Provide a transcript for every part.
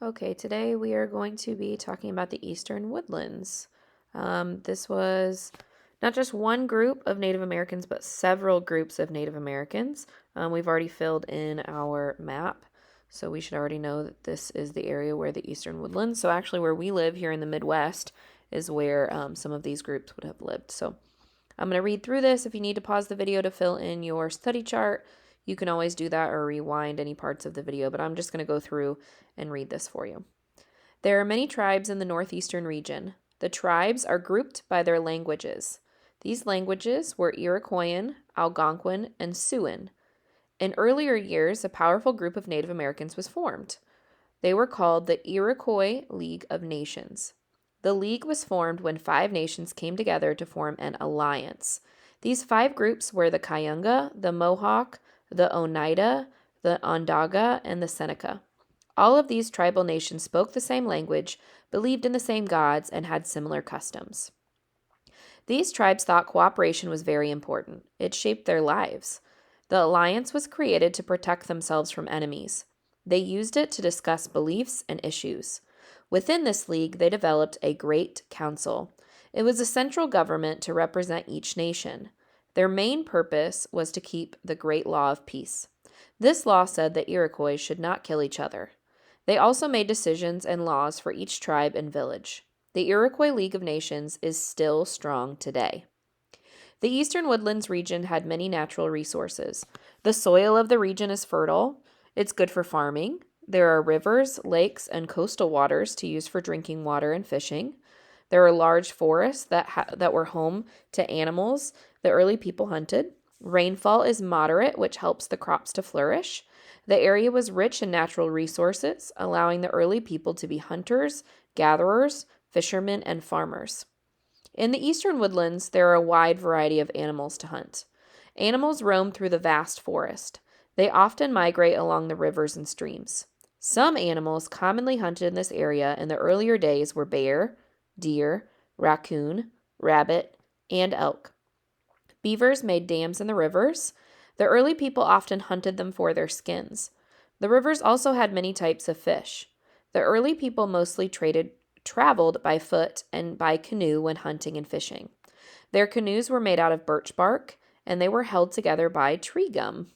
Okay, today we are going to be talking about the Eastern Woodlands. This was not just one group of Native Americans, but several groups of Native Americans. We've already filled in our map, so we should already know that this is the area where the Eastern Woodlands, so actually where we live here in the Midwest, is where some of these groups would have lived. So I'm going to read through this. If you need to pause the video to fill in your study chart, you can always do that or rewind any parts of the video, but I'm just going to go through and read this for you. There are many tribes in the northeastern region. The tribes are grouped by their languages. These languages were Iroquoian, Algonquin, and Siouan. In earlier years, a powerful group of Native Americans was formed. They were called the Iroquois League of Nations. The league was formed when 5 nations came together to form an alliance. These 5 groups were the Cayuga, the Mohawk, the Oneida, the Onondaga, and the Seneca. All of these tribal nations spoke the same language, believed in the same gods, and had similar customs. These tribes thought cooperation was very important. It shaped their lives. The alliance was created to protect themselves from enemies. They used it to discuss beliefs and issues. Within this league, they developed a great council. It was a central government to represent each nation. Their main purpose was to keep the great law of peace. This law said that Iroquois should not kill each other. They also made decisions and laws for each tribe and village. The Iroquois League of Nations is still strong today. The Eastern Woodlands region had many natural resources. The soil of the region is fertile. It's good for farming. There are rivers, lakes, and coastal waters to use for drinking water and fishing. There are large forests that were home to animals the early people hunted. Rainfall is moderate, which helps the crops to flourish. The area was rich in natural resources, allowing the early people to be hunters, gatherers, fishermen, and farmers. In the eastern woodlands, there are a wide variety of animals to hunt. Animals roam through the vast forest. They often migrate along the rivers and streams. Some animals commonly hunted in this area in the earlier days were bear, deer, raccoon, rabbit, and elk. Beavers made dams in the rivers. The early people often hunted them for their skins. The rivers also had many types of fish. The early people mostly traveled by foot and by canoe when hunting and fishing. Their canoes were made out of birch bark, and they were held together by tree gum.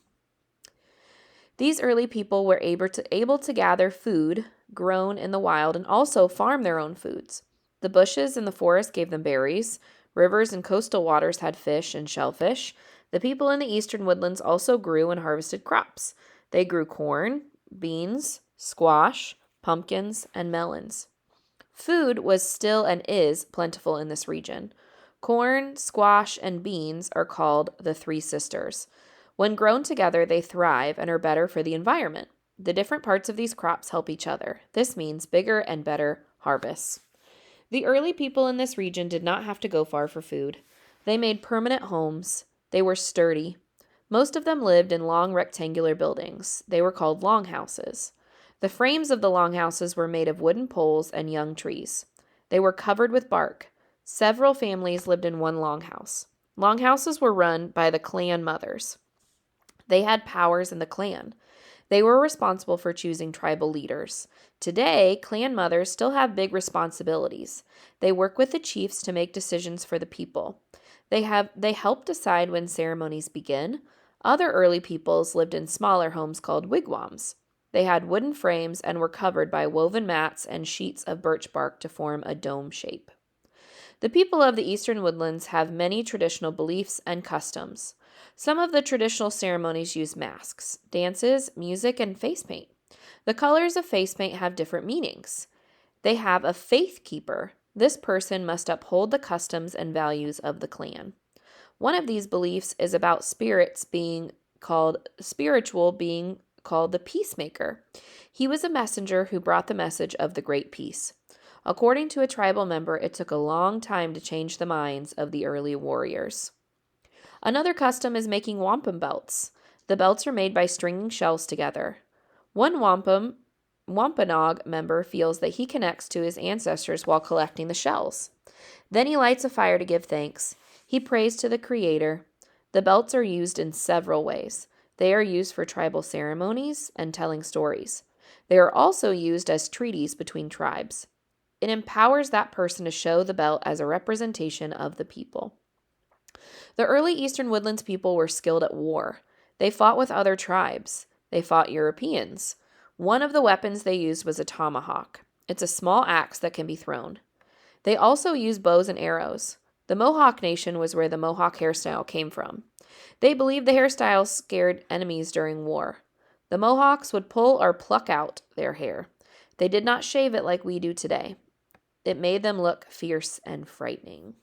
These early people were able to gather food grown in the wild and also farm their own foods. The bushes in the forest gave them berries. Rivers and coastal waters had fish and shellfish. The people in the eastern woodlands also grew and harvested crops. They grew corn, beans, squash, pumpkins, and melons. Food was still and is plentiful in this region. Corn, squash, and beans are called the Three Sisters. When grown together, they thrive and are better for the environment. The different parts of these crops help each other. This means bigger and better harvests. The early people in this region did not have to go far for food. They made permanent homes. They were sturdy. Most of them lived in long rectangular buildings. They were called longhouses. The frames of the longhouses were made of wooden poles and young trees. They were covered with bark. Several families lived in one longhouse. Longhouses were run by the clan mothers. They had powers in the clan. They were responsible for choosing tribal leaders. Today, clan mothers still have big responsibilities. They work with the chiefs to make decisions for the people. They help decide when ceremonies begin. Other early peoples lived in smaller homes called wigwams. They had wooden frames and were covered by woven mats and sheets of birch bark to form a dome shape. The people of the eastern woodlands have many traditional beliefs and customs. Some of the traditional ceremonies use masks, dances, music, and face paint. The colors of face paint have different meanings. They have a faith keeper. This person must uphold the customs and values of the clan. One of these beliefs is about spiritual being called the peacemaker. He was a messenger who brought the message of the great peace. According to a tribal member, it took a long time to change the minds of the early warriors. Another custom is making wampum belts. The belts are made by stringing shells together. One Wampanoag member feels that he connects to his ancestors while collecting the shells. Then he lights a fire to give thanks. He prays to the Creator. The belts are used in several ways. They are used for tribal ceremonies and telling stories. They are also used as treaties between tribes. It empowers that person to show the belt as a representation of the people. The early Eastern Woodlands people were skilled at war. They fought with other tribes. They fought Europeans. One of the weapons they used was a tomahawk. It's a small axe that can be thrown. They also used bows and arrows. The Mohawk Nation was where the Mohawk hairstyle came from. They believed the hairstyle scared enemies during war. The Mohawks would pull or pluck out their hair. They did not shave it like we do today. It made them look fierce and frightening.